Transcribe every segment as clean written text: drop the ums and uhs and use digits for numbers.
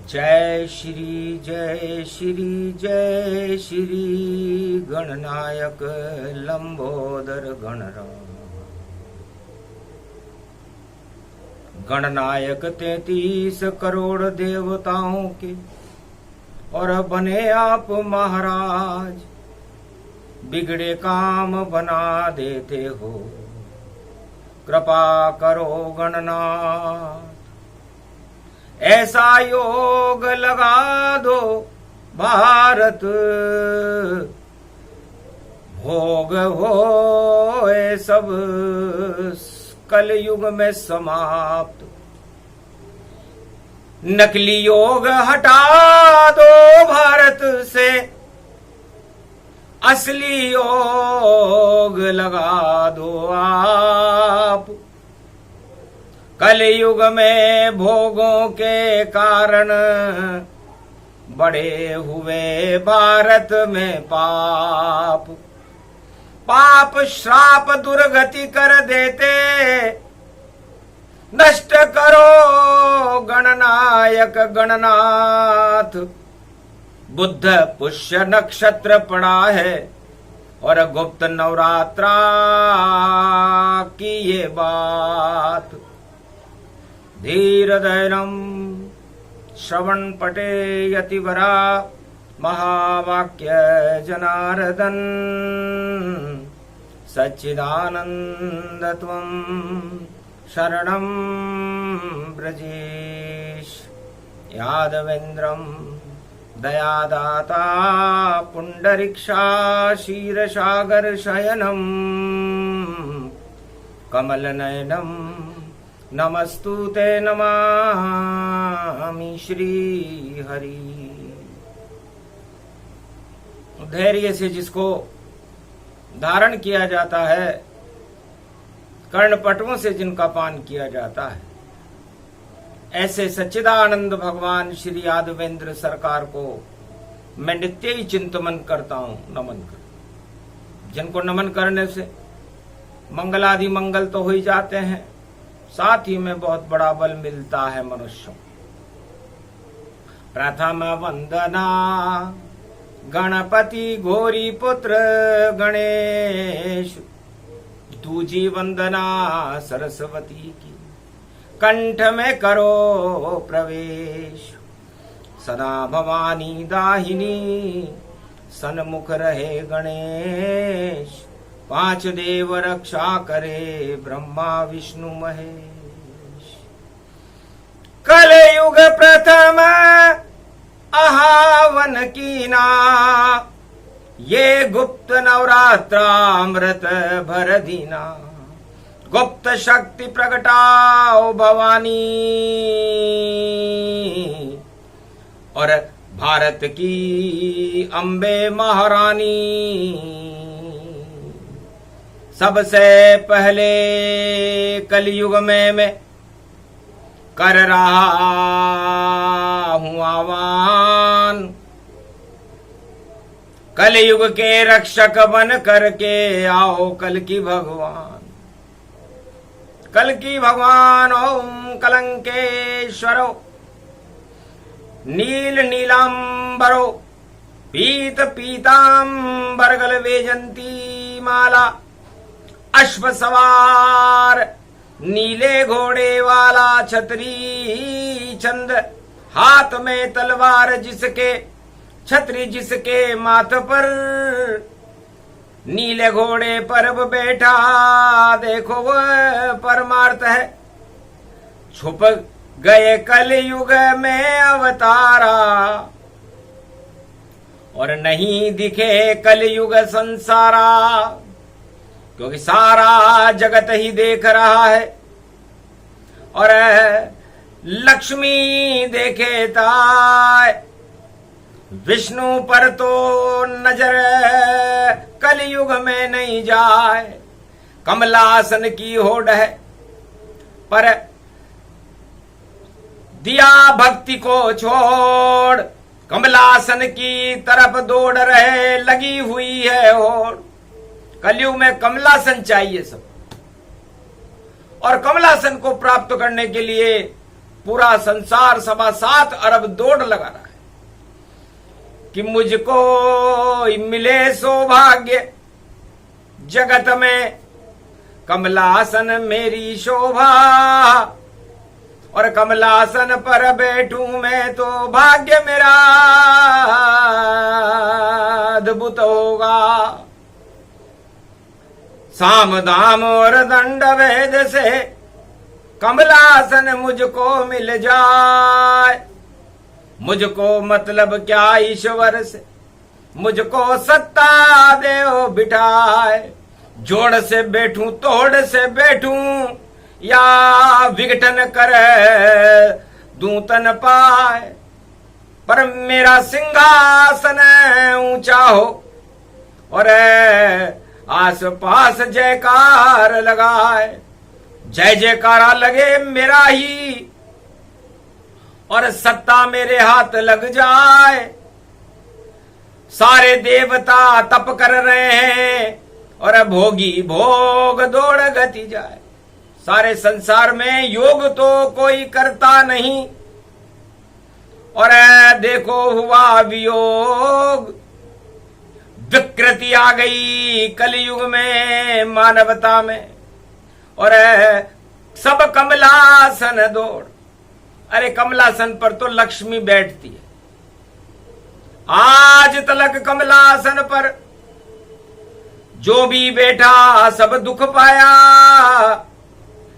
जय श्री जय श्री गणनायक लंबोदर गणराम। गणनायक 33 करोड़ देवताओं के और बने आप महाराज, बिगड़े काम बना देते हो, कृपा करो गणनाथ। ऐसा योग लगा दो भारत, भोग हो ये सब कलयुग में समाप्त। नकली योग हटा दो भारत से, असली योग लगा दो आप। कलयुग में भोगों के कारण बड़े हुए भारत में पाप, पाप श्राप दुर्गति कर देते। नष्ट करो गणनायक गणनाथ। बुद्ध पुष्य नक्षत्र पड़ा है और गुप्त नवरात्रा की ये बात। धीर धैर्यं श्रवण पटे यतिवरा, महावाक्य जनार्दन सच्चिदानंद त्वं शरणं ब्रजेश। यादवेन्द्रं दयादाता पुंडरीक्षा क्षीरसागर शयनं कमलनयनं नमस्तुते नमामि श्री हरि। धैर्य से जिसको धारण किया जाता है, कर्णपटुओं से जिनका पान किया जाता है, ऐसे सच्चिदानंद भगवान श्री यादवेंद्र सरकार को मैं नित्य ही चिंतन करता हूं, नमन कर। जिनको नमन करने से मंगलादि मंगल तो हो ही जाते हैं, साथ ही में बहुत बड़ा बल मिलता है मनुष्यों। प्रथम वंदना गणपति गौरी पुत्र गणेश, दूजी वंदना सरस्वती की कंठ में करो प्रवेश। सदा भवानी दाहिनी सन्मुख रहे गणेश, 5 देव रक्षा करे ब्रह्मा विष्णु महेश। कलयुग प्रथम आहावन कीना, ये गुप्त नवरात्रामृत भर दीना। गुप्त शक्ति प्रगटाओ भवानी, और भारत की अम्बे महारानी। सबसे पहले कलयुग में मैं कर रहा हूं आह्वान, कलयुग के रक्षक बन करके आओ कल की भगवान। कल की भगवान ओम कलंकेश्वरो, नील नीलांबरो, पीत पीतांबरगल वेजंती माला। अश्व सवार नीले घोड़े वाला, छतरी चंद हाथ में तलवार जिसके, छतरी जिसके माथ पर, नीले घोड़े पर वो बैठा। देखो वह परमार्थ है, छुप गए कलयुग में अवतारा, और नहीं दिखे कलयुग संसारा। क्योंकि सारा जगत ही देख रहा है, और लक्ष्मी देखे ताय, विष्णु पर तो नजर कलयुग में नहीं जाए। कमलासन की होड़ है, पर दिया भक्ति को छोड़, कमलासन की तरफ दौड़ रहे, लगी हुई है होड़। कलयुग में कमलासन चाहिए सब, और कमलासन को प्राप्त करने के लिए पूरा संसार 7.25 अरब दौड़ लगा रहा है कि मुझको मिले सौभाग्य जगत में, कमलासन मेरी शोभा, और कमलासन पर बैठूं मैं तो भाग्य मेरा अद्भुत होगा। साम दाम और दंड वेद से कमलासन मुझको मिल जाए, मुझको मतलब क्या ईश्वर से, मुझको सत्ता देओ बिठाए। जोड़ से बैठूं तोड़ से बैठूं या विघटन कर दूं तन पाए, पर मेरा सिंहासन ऊंचा हो और आस पास जयकार लगाए। जय जयकारा लगे मेरा ही और सत्ता मेरे हाथ लग जाए। सारे देवता तप कर रहे हैं और भोगी भोग दौड़ गति जाए। सारे संसार में योग तो कोई करता नहीं और देखो हुआ वियोग। विकृति आ गई कलयुग में मानवता में और सब कमलासन दौड़। अरे कमलासन पर तो लक्ष्मी बैठती है। आज तलक कमलासन पर जो भी बैठा सब दुख पाया।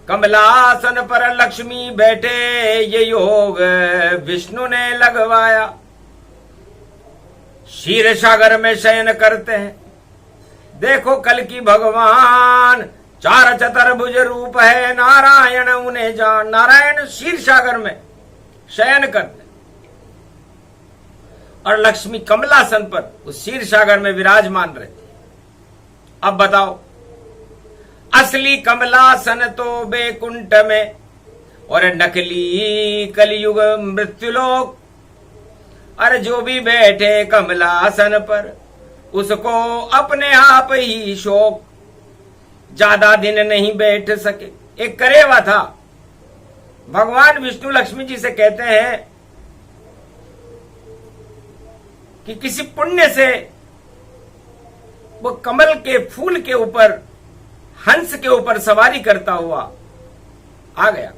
कमलासन पर लक्ष्मी बैठे ये योग विष्णु ने लगवाया। क्षीर सागर में शयन करते हैं। देखो कल की भगवान, चार चतुर्भुज रूप है नारायण उन्हें जान। नारायण क्षीर सागर में शयन करते और लक्ष्मी कमलासन पर उस क्षीर सागर में विराजमान रहती। अब बताओ, असली कमलासन तो बैकुंठ में और नकली कलयुग मृत्युलोक। अरे जो भी बैठे कमलासन पर उसको अपने आप ही शोक। ज्यादा दिन नहीं बैठ सके। एक करेवा था, भगवान विष्णु लक्ष्मी जी से कहते हैं कि किसी पुण्य से वो कमल के फूल के ऊपर हंस के ऊपर सवारी करता हुआ आ गया।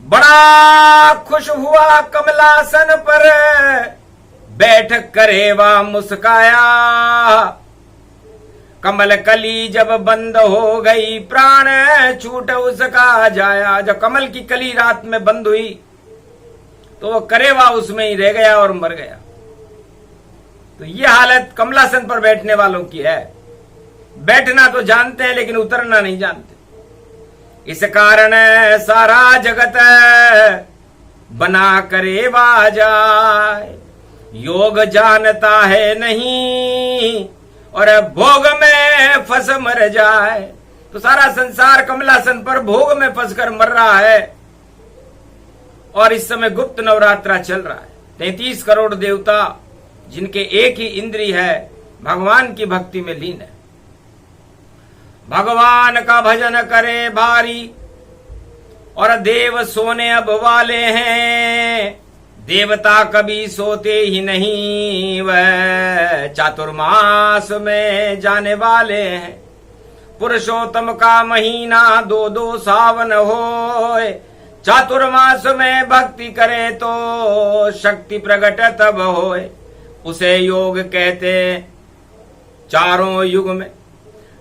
बड़ा खुश हुआ कमलासन पर बैठ करेवा मुस्काया। कमल कली जब बंद हो गई प्राण छूट उसका जाया। जब कमल की कली रात में बंद हुई तो वो करेवा उसमें ही रह गया और मर गया। तो ये हालत कमलासन पर बैठने वालों की है। बैठना तो जानते हैं लेकिन उतरना नहीं जानते। इस कारण सारा जगत बना करेवा जाए। योग जानता है नहीं और भोग में फंस मर जाए। तो सारा संसार कमलासन पर भोग में फंसकर मर रहा है। और इस समय गुप्त नवरात्रा चल रहा है। 33 करोड़ देवता जिनके एक ही इंद्री है भगवान की भक्ति में लीन है। भगवान का भजन करे भारी और देव सोने अब वाले हैं। देवता कभी सोते ही नहीं, वह चातुर्मास में जाने वाले हैं। पुरुषोत्तम का महीना 2 सावन होए। चातुर्मास में भक्ति करे तो शक्ति प्रकट तब होए। उसे योग कहते चारों युग में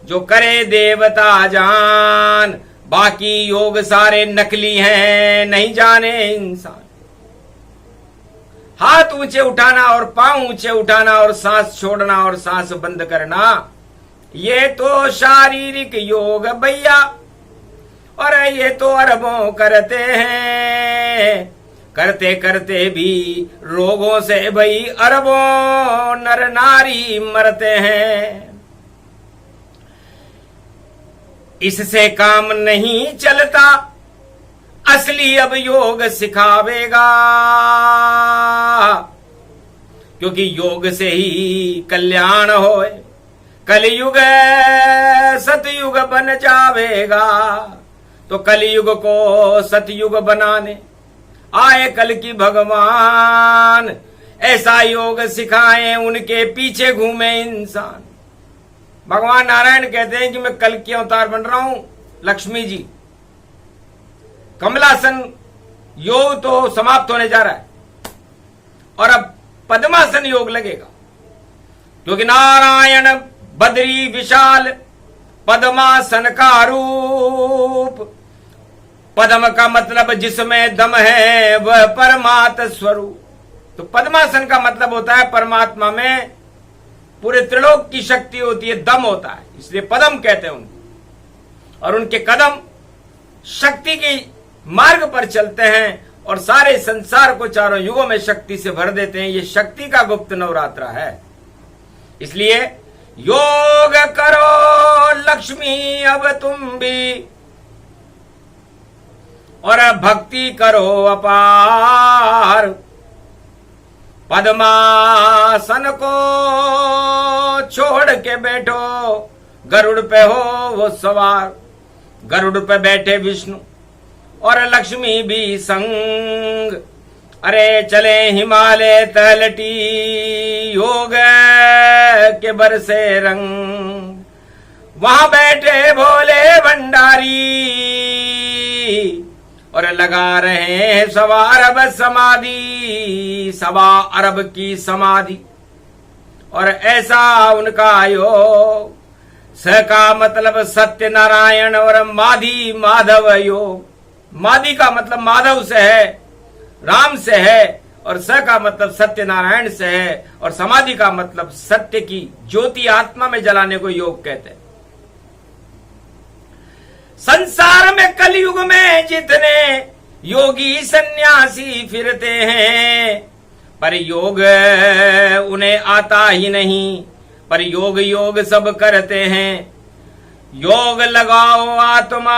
जो करे देवता जान। बाकी योग सारे नकली हैं, नहीं जाने इंसान। हाथ ऊंचे उठाना और पांव ऊंचे उठाना और सांस छोड़ना और सांस बंद करना, ये तो शारीरिक योग भैया। और ये तो अरबों करते हैं। करते करते भी रोगों से भाई अरबों नर नारी मरते हैं। इससे काम नहीं चलता, असली अब योग सिखावेगा। क्योंकि योग से ही कल्याण होए। कलयुग सतयुग बन जावेगा। तो कलयुग को सतयुग बनाने आए कल की भगवान, ऐसा योग सिखाए उनके पीछे घूमे इंसान। भगवान नारायण कहते हैं कि मैं कल की अवतार बन रहा हूं। लक्ष्मी जी, कमलासन योग तो समाप्त होने जा रहा है और अब पद्मासन योग लगेगा, क्योंकि नारायण बद्री विशाल पद्मासन का रूप। पद्म का मतलब जिसमें दम है वह परमात्म स्वरूप। तो पद्मासन का मतलब होता है परमात्मा में पूरे त्रिलोक की शक्ति होती है, दम होता है, इसलिए पद्म कहते हैं उनको। और उनके कदम शक्ति के मार्ग पर चलते हैं और सारे संसार को चारों युगों में शक्ति से भर देते हैं। ये शक्ति का गुप्त नवरात्रा है। इसलिए योग करो लक्ष्मी अब तुम भी, और भक्ति करो अपार। पद्मासन को छोड़ के बैठो, गरुड़ पे हो वो सवार। गरुड़ पे बैठे विष्णु और लक्ष्मी भी संग। अरे चले हिमालय तलटी, योग के बरसे रंग। वहां बैठे भोले भंडारी और लगा रहे हैं सवा अरब समाधि, सवा अरब की समाधि। और ऐसा उनका योग, स का मतलब सत्य नारायण और माधि माधव योग। माधि का मतलब माधव से है, राम से है, और स का मतलब सत्य नारायण से है, और समाधि का मतलब सत्य की ज्योति आत्मा में जलाने को योग कहते हैं। संसार में कलयुग में जितने योगी सन्यासी फिरते हैं, पर योग उन्हें आता ही नहीं, पर योग योग सब करते हैं। योग लगाओ आत्मा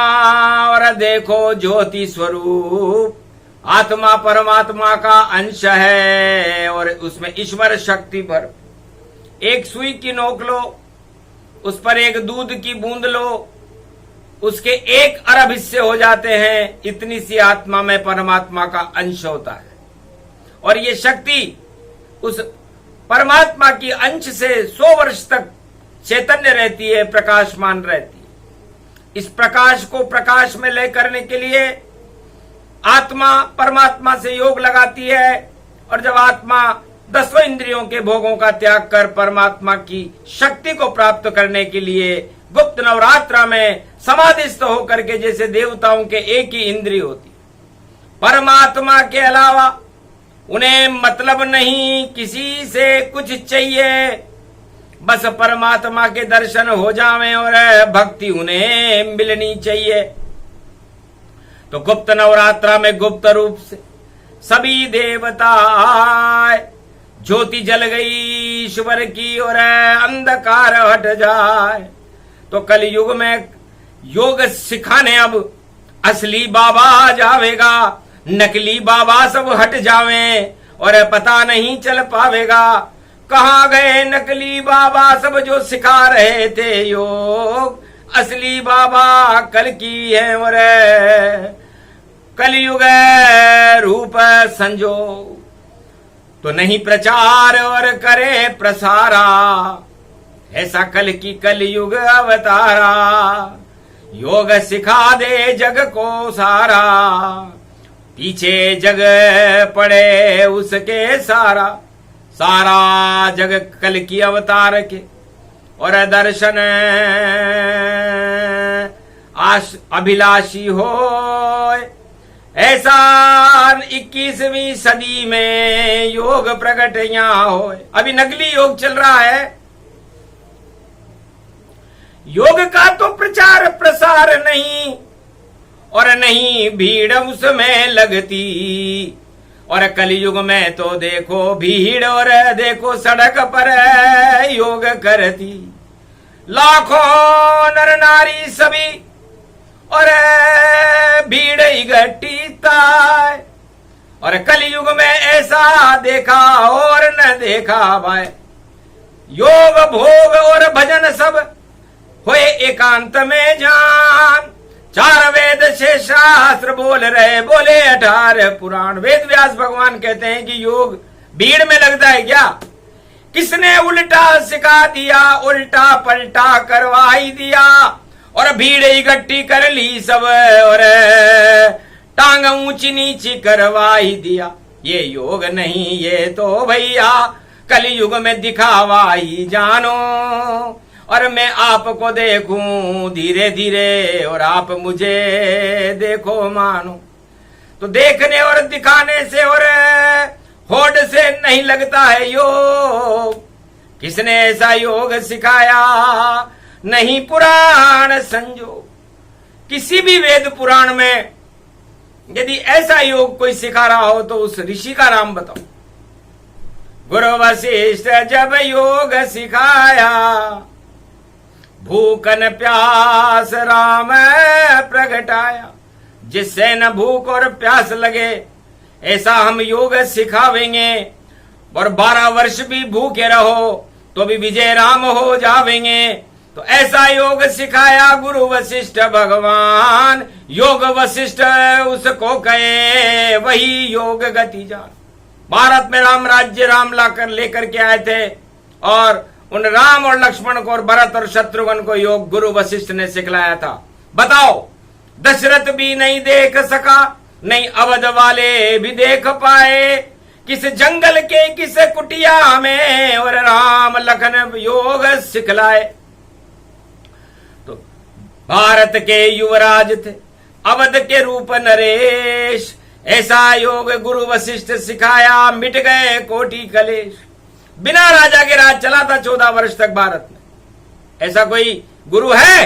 और देखो ज्योति स्वरूप। आत्मा परमात्मा का अंश है और उसमें ईश्वर शक्ति भर। एक सुई की नोक लो, उस पर एक दूध की बूंद लो, उसके 1 अरब हिस्से हो जाते हैं। इतनी सी आत्मा में परमात्मा का अंश होता है और ये शक्ति उस परमात्मा की अंश से 100 वर्ष तक चैतन्य रहती है, प्रकाशमान रहती है। इस प्रकाश को प्रकाश में लय करने के लिए आत्मा परमात्मा से योग लगाती है, और जब आत्मा 10 इंद्रियों के भोगों का त्याग कर परमात्मा की शक्ति को प्राप्त करने के लिए गुप्त नवरात्रा में समाधिस्थ होकर के, जैसे देवताओं के एक ही इंद्रिय होती, परमात्मा के अलावा उन्हें मतलब नहीं, किसी से कुछ चाहिए, बस परमात्मा के दर्शन हो जावें और भक्ति उन्हें मिलनी चाहिए। तो गुप्त नवरात्रा में गुप्त रूप से सभी देवता ज्योति जल गई ईश्वर की और अंधकार हट जाए। तो कलयुग में योग सिखाने अब असली बाबा आ जावेगा, नकली बाबा सब हट जावे और पता नहीं चल पावेगा कहाँ गए नकली बाबा सब जो सिखा रहे थे योग। असली बाबा कल की है और कलयुग रूप संजोग। तो नहीं प्रचार और करे प्रसारा, ऐसा कल की कलयुग अवतारा। योग सिखा दे जग को सारा, पीछे जग पड़े उसके सारा। सारा जग कल की अवतार के और दर्शन अभिलाषी हो। ऐसा 21वीं सदी में योग प्रकट यहाँ हो। अभी नकली योग चल रहा है। योग का तो प्रचार प्रसार नहीं और नहीं भीड़ उसमें लगती। और कलयुग में तो देखो भीड़ और देखो सड़क पर योग करती। लाखों नर नारी सभी और भीड़ इकट्ठीता। और कलयुग में ऐसा देखा और न देखा भाई। योग भोग और भजन सब होए एकांत में जान। 4 वेद से शास्त्र बोल रहे, बोले 18 पुराण। वेद व्यास भगवान कहते हैं कि योग भीड़ में लगता है क्या? किसने उल्टा सिखा दिया, उल्टा पलटा करवा ही दिया, और भीड़ इकट्ठी कर ली सब, और टांग ऊंची नीची करवा ही दिया। ये योग नहीं, ये तो भैया कलयुग में दिखावा ही जानो। और मैं आपको देखूं धीरे धीरे, और आप मुझे देखो मानो। तो देखने और दिखाने से और होड़ से नहीं लगता है योग। किसने ऐसा योग सिखाया? नहीं पुराण संजो। किसी भी वेद पुराण में यदि ऐसा योग कोई सिखा रहा हो तो उस ऋषि का नाम बताओ। गुरु वशिष्ठ जब योग सिखाया, भूख न प्यास राम प्रगटाया। जिससे न भूख और प्यास लगे ऐसा हम योग सिखावेंगे, और 12 वर्ष भी भूखे रहो तो भी विजय राम हो जावेंगे। तो ऐसा योग सिखाया गुरु वशिष्ठ भगवान। योग वशिष्ठ उसको कहे, वही योग गति जान। भारत में राम राज्य राम लाकर लेकर के आए थे, और उन राम और लक्ष्मण को और भरत और शत्रुघ्न को योग गुरु वशिष्ठ ने सिखलाया था। बताओ, दशरथ भी नहीं देख सका, नहीं अवध वाले भी देख पाए। किस जंगल के किस कुटिया में और राम लखन योग सिखलाए। तो भारत के युवराज थे, अवध के रूप नरेश। ऐसा योग गुरु वशिष्ठ सिखाया, मिट गए कोटि कलेश। बिना राजा के राज चला था 14 वर्ष तक भारत में। ऐसा कोई गुरु है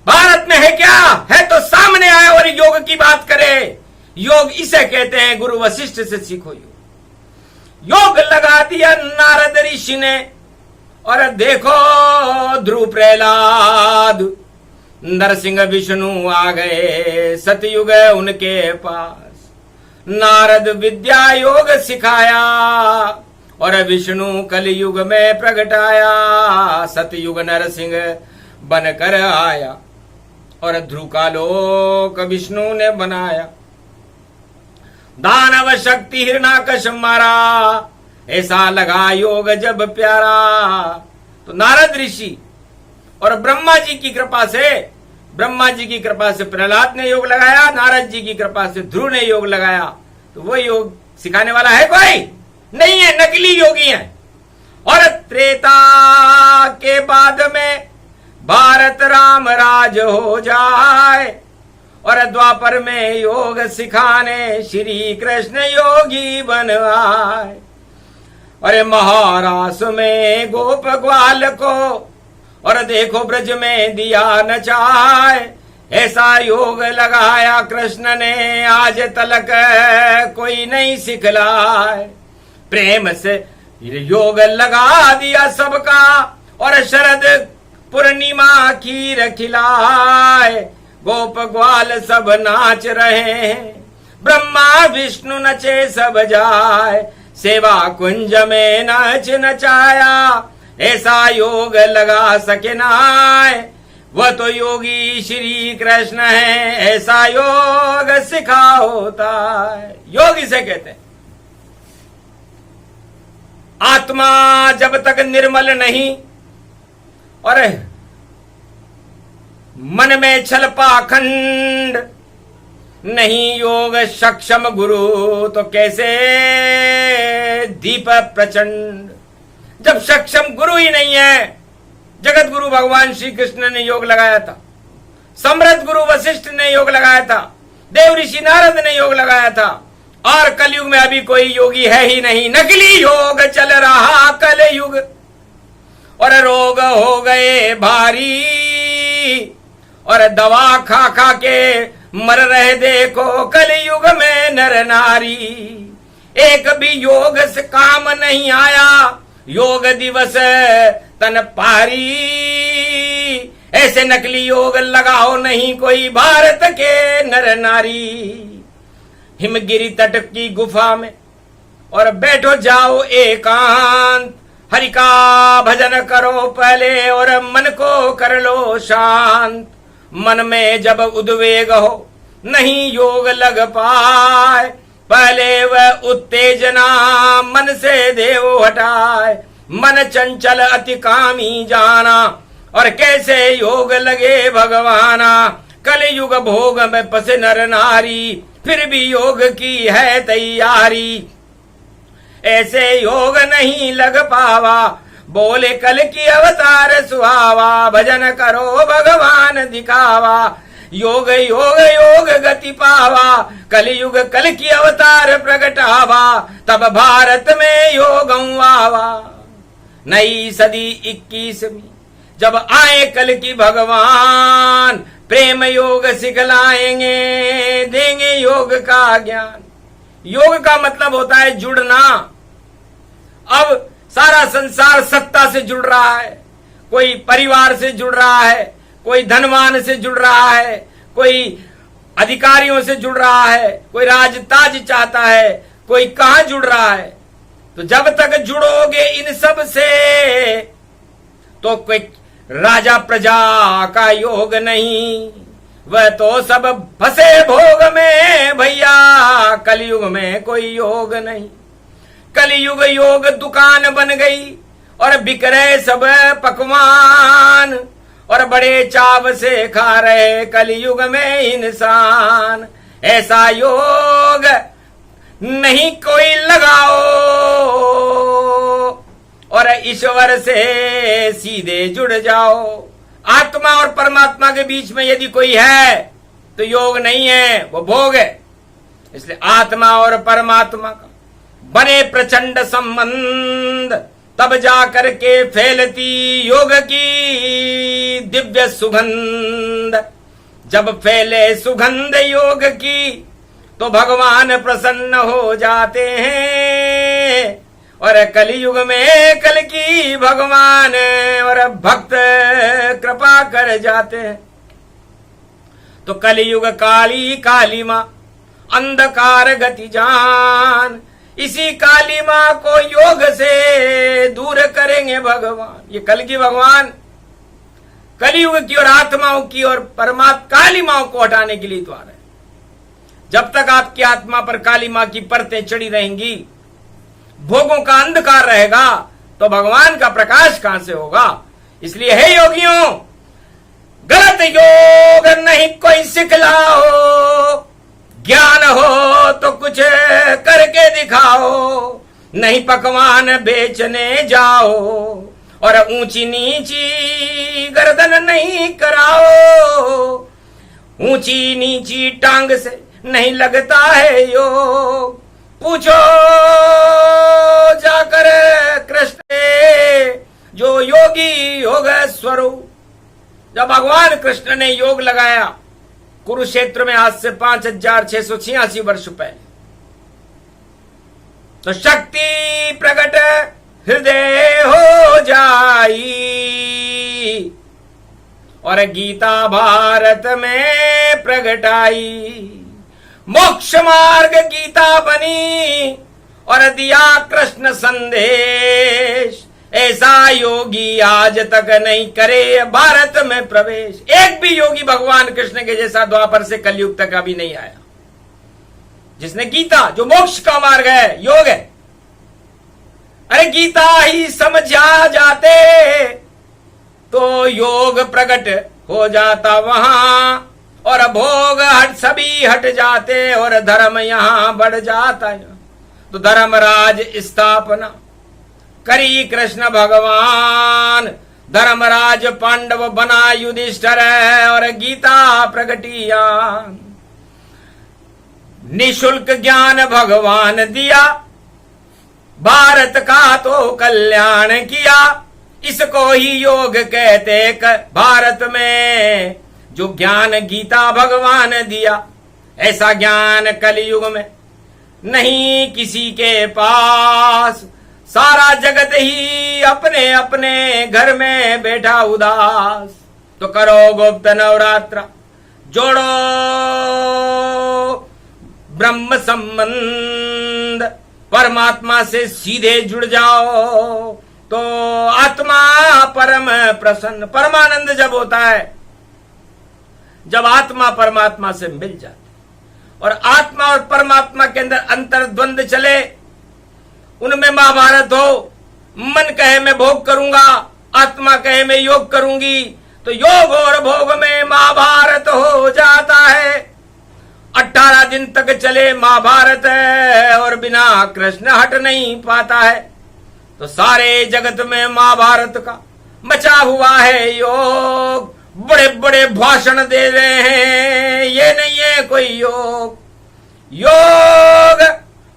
भारत में? है क्या? है तो सामने आए और योग की बात करे। योग इसे कहते हैं, गुरु वशिष्ठ से सीखो योग। योग लगा दिया नारद ऋषि ने, और देखो ध्रुव प्रहलाद नरसिंह विष्णु आ गए सतयुग उनके पास। नारद विद्या योग सिखाया, और विष्णु कलयुग में प्रगटाया। सतयुग नरसिंह बनकर आया, और ध्रुव का लोक विष्णु ने बनाया। दानव शक्ति हिरणाकश मारा, ऐसा लगा योग जब प्यारा। तो नारद ऋषि और ब्रह्मा जी की कृपा से प्रहलाद ने योग लगाया, नारद जी की कृपा से ध्रुव ने योग लगाया। तो वो योग सिखाने वाला है कोई नहीं है, नकली योगी हैं। और त्रेता के बाद में भारत राम राज हो जाए, और द्वापर में योग सिखाने श्री कृष्ण योगी बनवाए। अरे महाराष्ट्र में गोप ग्वाल को, और देखो ब्रज में दिया नचाए। ऐसा योग लगाया कृष्ण ने, आज तलक कोई नहीं सिखलाए। प्रेम से योग लगा दिया सबका, और शरद पूर्णिमा खीर खिलाए। गोप ग्वाल सब नाच रहे हैं, ब्रह्मा विष्णु नचे सब जाए। सेवा कुंज में नाच नचाया, ऐसा योग लगा सके नाय। वह तो योगी श्री कृष्ण है, ऐसा योग सिखा होता है। योग इसे कहते हैं। आत्मा जब तक निर्मल नहीं और मन में छल पाखंड नहीं, योग सक्षम गुरु तो कैसे दीप प्रचंड। जब सक्षम गुरु ही नहीं है, जगत गुरु भगवान श्री कृष्ण ने योग लगाया था, समृद्ध गुरु वशिष्ठ ने योग लगाया था, देव ऋषि नारद ने योग लगाया था, और कलयुग में अभी कोई योगी है ही नहीं। नकली योग चल रहा कलयुग, और रोग हो गए भारी, और दवा खा खा के मर रहे देखो कलयुग में नर नारी। एक भी योग से काम नहीं आया, योग दिवस तन पारी। ऐसे नकली योग लगाओ नहीं कोई भारत के नर नारी। हिमगिरी तट की गुफा में और बैठो जाओ एकांत, हरि का भजन करो पहले और मन को कर लो शांत। मन में जब उद्वेग हो नहीं योग लग पाए, पहले वह उत्तेजना मन से देव हटाए। मन चंचल अति कामी जाना, और कैसे योग लगे भगवाना। कलयुग भोग में फंसे नर नारी, फिर भी योग की है तैयारी। ऐसे योग नहीं लग पावा, बोले कल की अवतार सुहावा। भजन करो भगवान दिखावा, योग योग योग गति पावा। कलयुग कल की अवतार प्रगटावा, तब भारत में योग आवा। नई सदी 21वीं जब आए कल की भगवान, प्रेम योग सिखलाएंगे, देंगे योग का ज्ञान। योग का मतलब होता है जुड़ना। अब सारा संसार सत्ता से जुड़ रहा है, कोई परिवार से जुड़ रहा है, कोई धनवान से जुड़ रहा है, कोई अधिकारियों से जुड़ रहा है, कोई राजताज चाहता है, कोई कहां जुड़ रहा है। तो जब तक जुड़ोगे इन सब से, तो कोई राजा प्रजा का योग नहीं, वह तो सब फंसे भोग में भैया। कलयुग में कोई योग नहीं। कलयुग योग दुकान बन गई और बिक रहे सब पकवान, और बड़े चाव से खा रहे कलयुग में इंसान। ऐसा योग नहीं कोई लगाओ, और ईश्वर से सीधे जुड़ जाओ। आत्मा और परमात्मा के बीच में यदि कोई है तो योग नहीं है, वो भोग है। इसलिए आत्मा और परमात्मा का बने प्रचंड संबंध, तब जाकर के फैलती योग की दिव्य सुगंध। जब फैले सुगंध योग की, तो भगवान प्रसन्न हो जाते हैं। और कलयुग में कल की भगवान और भक्त कृपा कर जाते हैं। तो कलयुग काली काली मां अंधकार गति जान, इसी काली मां को योग से दूर करेंगे भगवान। ये कल की भगवान कलयुग की और आत्माओं की और परमात्मा काली मां को हटाने के लिए द्वार है। जब तक आपकी आत्मा पर काली मां की परतें चढ़ी रहेंगी, भोगों का अंधकार रहेगा, तो भगवान का प्रकाश कहां से होगा। इसलिए हे योगियों, गलत योग नहीं कोई सिखलाओ, ज्ञान हो तो कुछ करके दिखाओ। नहीं पकवान बेचने जाओ, और ऊंची नीची गर्दन नहीं कराओ। ऊंची नीची टांग से नहीं लगता है योग, पूछो जाकर कृष्ण जो योगी योग स्वरूप। जब भगवान कृष्ण ने योग लगाया कुरुक्षेत्र में आज से 5686 वर्ष पहले, तो शक्ति प्रकट हृदय हो जाई, और गीता भारत में प्रगटाई। मोक्ष मार्ग गीता बनी और दिया कृष्ण संदेश। ऐसा योगी आज तक नहीं करे भारत में प्रवेश। एक भी योगी भगवान कृष्ण के जैसा द्वापर से कलयुग तक अभी नहीं आया, जिसने गीता, जो मोक्ष का मार्ग है, योग है। अरे गीता ही समझा जाते तो योग प्रकट हो जाता वहां, और भोग हट सभी हट जाते, और धर्म यहां बढ़ जाता है। तो धर्मराज स्थापना करी कृष्ण भगवान, धर्मराज पांडव बना युधिष्ठिर, और गीता प्रगटिया। निशुल्क ज्ञान भगवान दिया, भारत का तो कल्याण किया। इसको ही योग कहते भारत में जो ज्ञान गीता भगवान दिया। ऐसा ज्ञान कलयुग में नहीं किसी के पास, सारा जगत ही अपने अपने घर में बैठा उदास। तो करो गुप्त नवरात्र, जोड़ो ब्रह्म संबंध, परमात्मा से सीधे जुड़ जाओ, तो आत्मा परम प्रसन्न। परमानंद जब होता है जब आत्मा परमात्मा से मिल जाती और आत्मा और परमात्मा के अंदर अंतर द्वंद चले, उनमें महाभारत हो, मन कहे मैं भोग करूंगा, आत्मा कहे मैं योग करूंगी, तो योग और भोग में महाभारत हो जाता है। 18 दिन तक चले महाभारत है और बिना कृष्ण हट नहीं पाता है। तो सारे जगत में महाभारत का मचा हुआ है योग। बड़े बड़े भाषण दे रहे हैं, ये नहीं है कोई योग। योग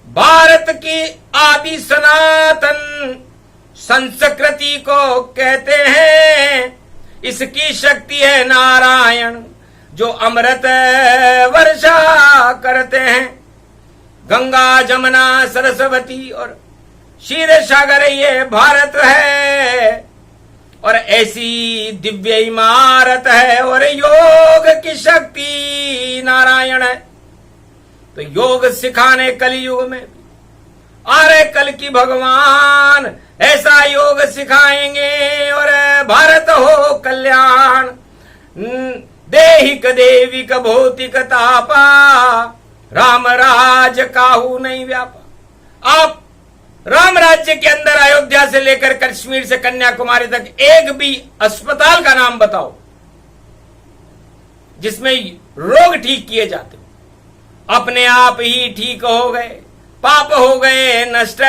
भारत की आदि सनातन संस्कृति को कहते हैं। इसकी शक्ति है नारायण जो अमृत वर्षा करते हैं। गंगा जमुना सरस्वती और क्षीर सागर ये भारत है और ऐसी दिव्य इमारत है और योग की शक्ति नारायण है। तो योग सिखाने कलयुग में आ रहे कल की भगवान ऐसा योग सिखाएंगे और भारत हो कल्याण। देहिक देविक भौतिक तापा राम राज काहू नहीं व्यापा। आप राम राज्य के अंदर अयोध्या से लेकर कश्मीर से कन्याकुमारी तक एक भी अस्पताल का नाम बताओ जिसमें रोग ठीक किए जाते हो। अपने आप ही ठीक हो गए, पाप हो गए नष्ट।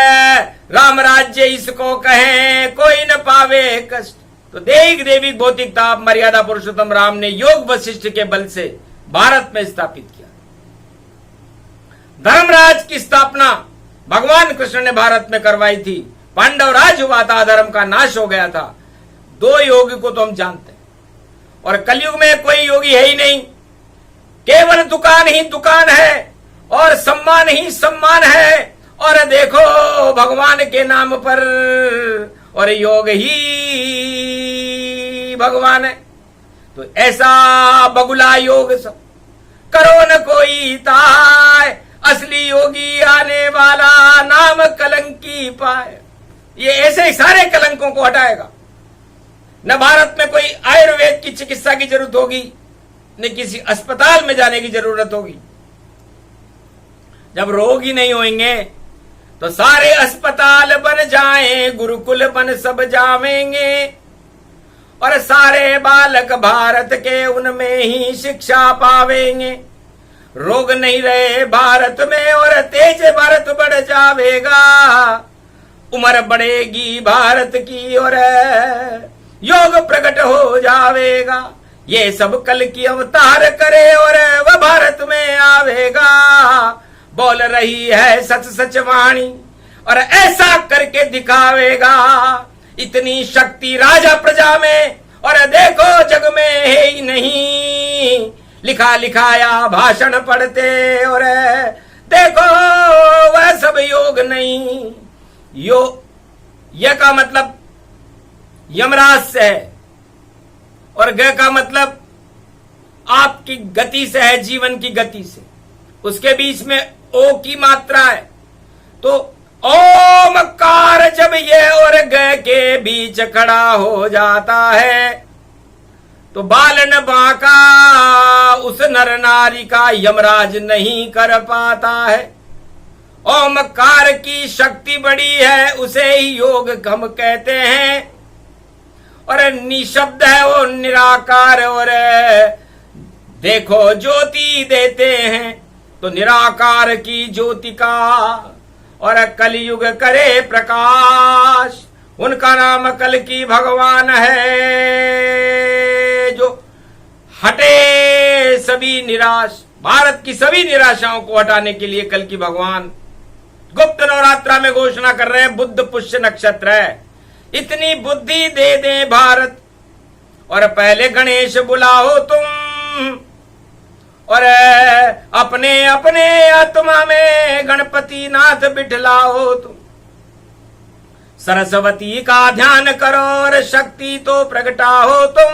राम राज्य इसको कहें कोई न पावे कष्ट। तो देहिक देविक भौतिक ताप मर्यादा पुरुषोत्तम राम ने योग वशिष्ठ के बल से भारत में स्थापित किया। धर्मराज की स्थापना भगवान कृष्ण ने भारत में करवाई थी। पांडव राज हुआ था, धर्म का नाश हो गया था। 2 योगी को तो हम जानते हैं और कलयुग में कोई योगी है ही नहीं। केवल दुकान ही दुकान है और सम्मान ही सम्मान है और देखो भगवान के नाम पर और योग ही भगवान है। तो ऐसा बगुला योग सब करो न कोई ताय, असली योगी आने वाला नाम कलंकी पाए। ये ऐसे सारे कलंकों को हटाएगा। न भारत में कोई आयुर्वेद की चिकित्सा की जरूरत होगी, न किसी अस्पताल में जाने की जरूरत होगी। जब रोग ही नहीं होंगे तो सारे अस्पताल बन जाएं, गुरुकुल बन सब जावेंगे और सारे बालक भारत के उनमें ही शिक्षा पावेंगे। रोग नहीं रहे भारत में और तेज भारत बढ़ जावेगा। उम्र बढ़ेगी भारत की और योग प्रकट हो जावेगा। ये सब कल की अवतार करे और वह भारत में आवेगा। बोल रही है सच सच वाणी और ऐसा करके दिखावेगा। इतनी शक्ति राजा प्रजा में और देखो जग में है ही नहीं। लिखा लिखाया भाषण पढ़ते और देखो वह सब योग नहीं। य का मतलब यमराज से है और ग का मतलब आपकी गति से है, जीवन की गति से। उसके बीच में ओ की मात्रा है। तो ओमकार जब ये और ग के बीच खड़ा हो जाता है तो बालन बांका उस नर नारी का यमराज नहीं कर पाता है। ओमकार की शक्ति बड़ी है, उसे ही योग हम कहते हैं। और निशब्द है वो निराकार और देखो ज्योति देते हैं। तो निराकार की ज्योति का और कलयुग करे प्रकाश, उनका नाम कल की भगवान है। जो हटे सभी निराश, भारत की सभी निराशाओं को हटाने के लिए कल की भगवान गुप्त नवरात्रा में घोषणा कर रहे हैं। बुद्ध पुष्य नक्षत्र है, इतनी बुद्धि दे दे भारत। और पहले गणेश बुलाओ तुम और अपने अपने आत्मा में गणपति नाथ बिठलाओ तुम। सरस्वती का ध्यान करो और शक्ति तो प्रगटाओ तुम।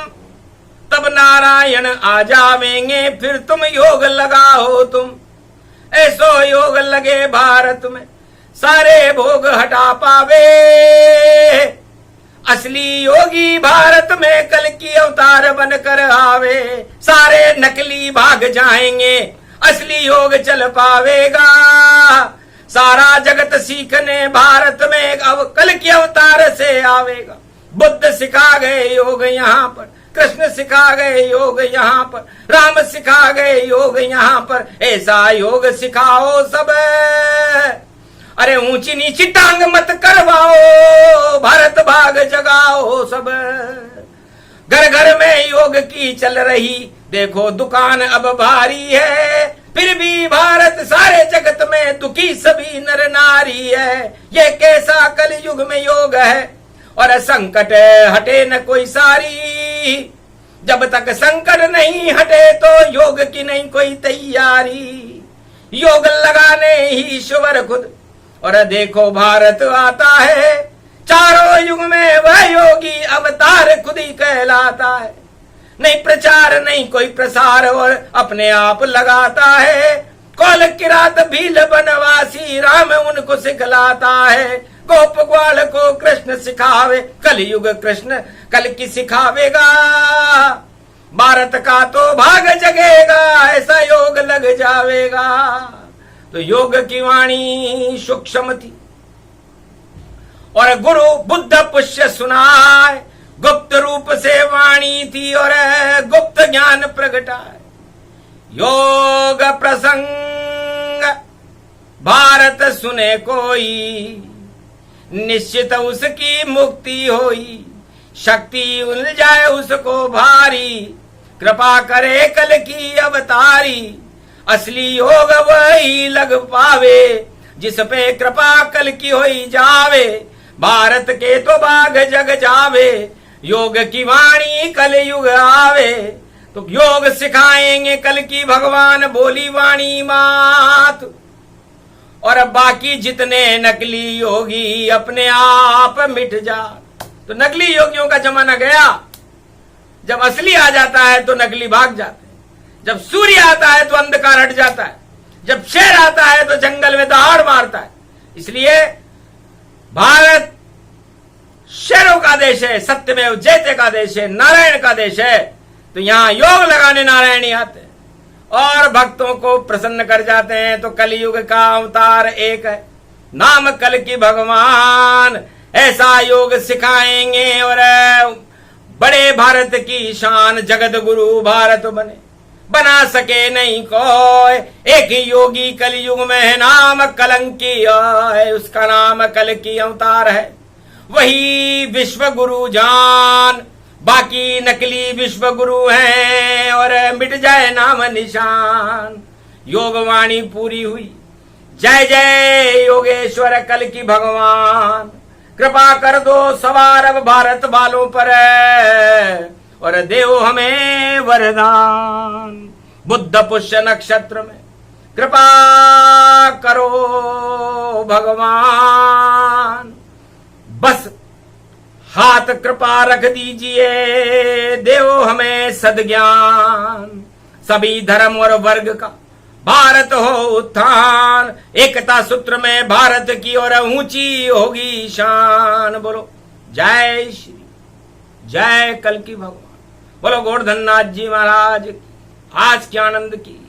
तब नारायण आ जावेंगे, फिर तुम योग लगाओ तुम। ऐसो योग लगे भारत में, सारे भोग हटा पावे। असली योगी भारत में कल की अवतार बनकर आवे, सारे नकली भाग जाएंगे, असली योग चल पावेगा। सारा जगत सीखने भारत में अब कल की अवतार से आवेगा। बुद्ध सिखा गए योग यहाँ पर, कृष्ण सिखा गए योग यहाँ पर, राम सिखा गए योग यहाँ पर, ऐसा योग सिखाओ सब। अरे ऊंची नीची टांग मत करवाओ, भारत भाग जगाओ सब। घर घर में योग की चल रही देखो दुकान अब भारी है, फिर भी भारत सारे जगत में दुखी सभी नर नारी है। ये कैसा कल युग में योग है, और संकट हटे न कोई सारी, जब तक संकट नहीं हटे तो योग की नहीं कोई तैयारी। योग लगाने ही ईश्वर खुद, और देखो भारत आता है, चारों युग में वह योगी अवतार खुद ही कहलाता है। नहीं प्रचार नहीं कोई प्रसार, और अपने आप लगाता है। कौल किरात भील बनवासी, राम उनको सिखलाता है। गोप ग्वाल को कृष्ण सिखावे, कल युग कृष्ण कल की सिखावेगा। भारत का तो भाग जगेगा, ऐसा योग लग जावेगा। तो योग की वाणी सूक्ष्म थी, और गुरु बुद्ध पुष्य सुनाए, गुप्त रूप से वाणी थी और गुप्त ज्ञान प्रगटाए। योग प्रसंग भारत सुने कोई, निश्चित उसकी मुक्ति होई। शक्ति उलझाए उसको भारी, कृपा करे कल की अवतारी। असली योग वही लग पावे, जिस पे कृपा कल की होई जावे। भारत के तो भाग जग जावे, योग की वाणी कल युग आवे। तो योग सिखाएंगे कल की भगवान बोली वाणी मात। और बाकी जितने नकली योगी अपने आप मिट जा। तो नकली योगियों का जमाना गया, जब असली आ जाता है तो नकली भाग जाते हैं। जब सूर्य आता है तो अंधकार हट जाता है, जब शेर आता है तो जंगल में दहाड़ मारता है। इसलिए भारत शेरों का देश है, सत्यमेव जयते का देश है, नारायण का देश है। तो यहां योग लगाने नारायण ही आते हैं और भक्तों को प्रसन्न कर जाते हैं। तो कलयुग का अवतार एक है, नाम कल की भगवान। ऐसा योग सिखाएंगे और बड़े भारत की शान, जगत गुरु भारत बने, बना सके नहीं कोई। एक ही योगी कलयुग में है, नाम कलंकी है, उसका नाम कल की अवतार है। वही विश्व गुरु जान, बाकी नकली विश्व गुरु हैं, और मिट जाए नाम निशान। योग वाणी पूरी हुई, जय जय योगेश्वर कल की भगवान। कृपा कर दो सवार अब भारत वालों पर, और देव हमें वरदान। बुद्ध पुष्य नक्षत्र में कृपा करो भगवान, बस हाथ कृपा रख दीजिए, देव हमें सद्ज्ञान। सभी धर्म और वर्ग का भारत हो उत्थान, एकता सूत्र में भारत की और ऊंची होगी शान। बोलो जय श्री जय कल की भगवान। बोलो गोवर्धन नाथ जी महाराज आज के आनंद की।